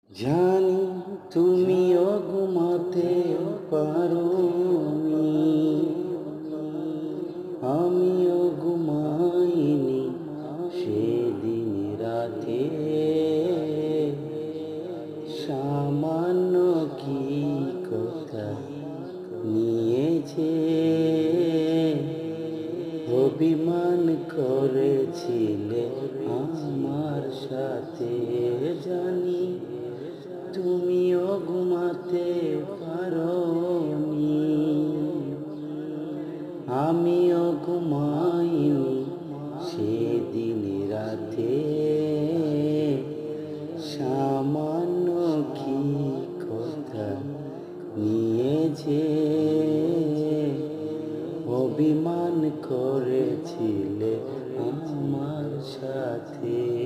জানি তুমিও ঘুমাতে পারোনি, আমিও ঘুমাইনি সেদিন রাতে। সামান্য কি কথা নিয়েছে অভিমান করেছিলে আমার সাথে। জানি তুমিও ঘুমাতে পারোনি, আমিও ঘুমাইনি সেদিন রাতে। সামান্য কি কথা নিয়ে যে অভিমান করেছিলে আমার সাথে।